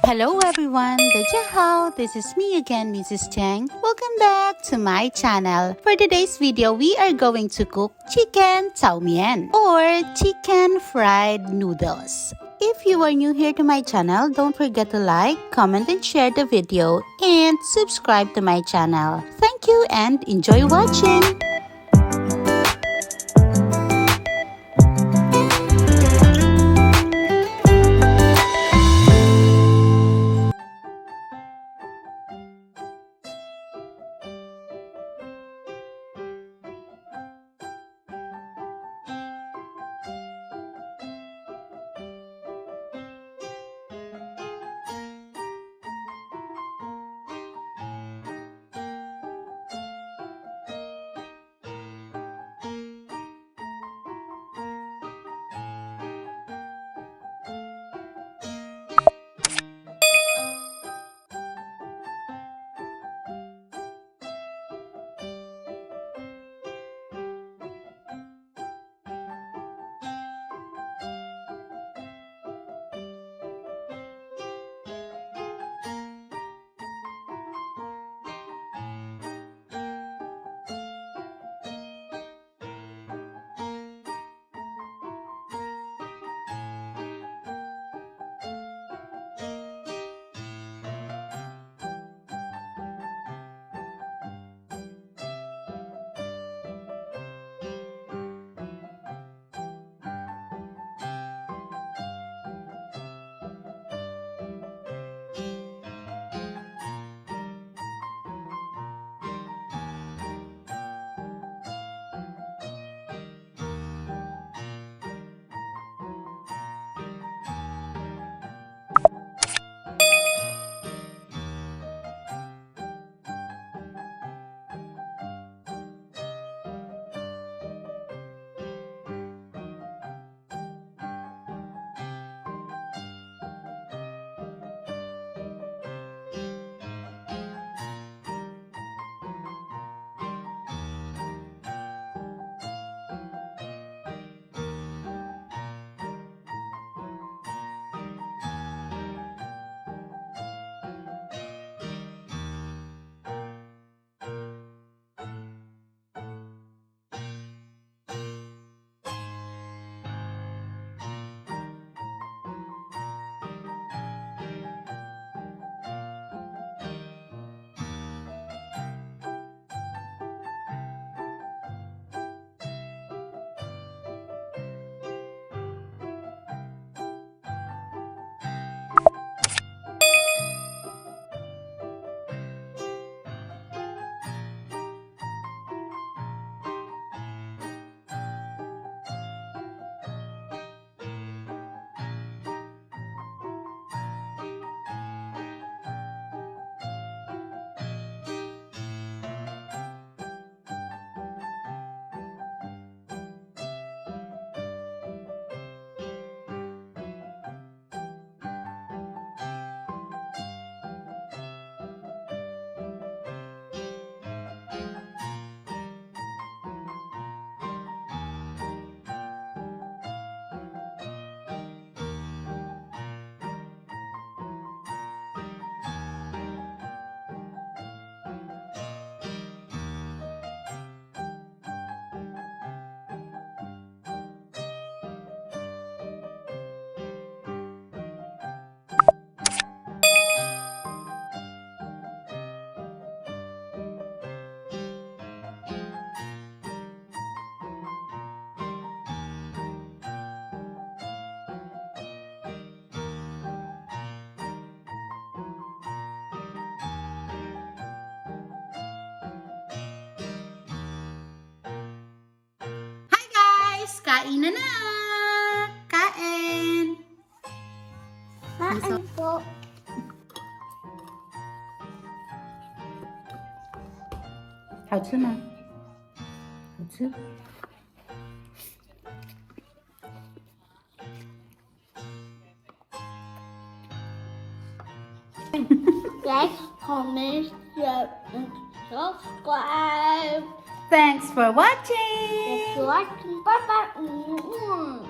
Hello everyone, Dajahao. This is me again, Mrs. Cheng. Welcome back to my channel. For today's video, we are going to cook chicken Chǎomiàn or chicken fried noodles. If you are new here to my channel, don't forget to like, comment, and share the video and subscribe to my channel. Thank you and enjoy watching. Kain na na! Kain! Kain po. Hào吃吗? Hào吃? Like, comment, share, and subscribe. Thanks for watching! Thanks for watching. Bye bye.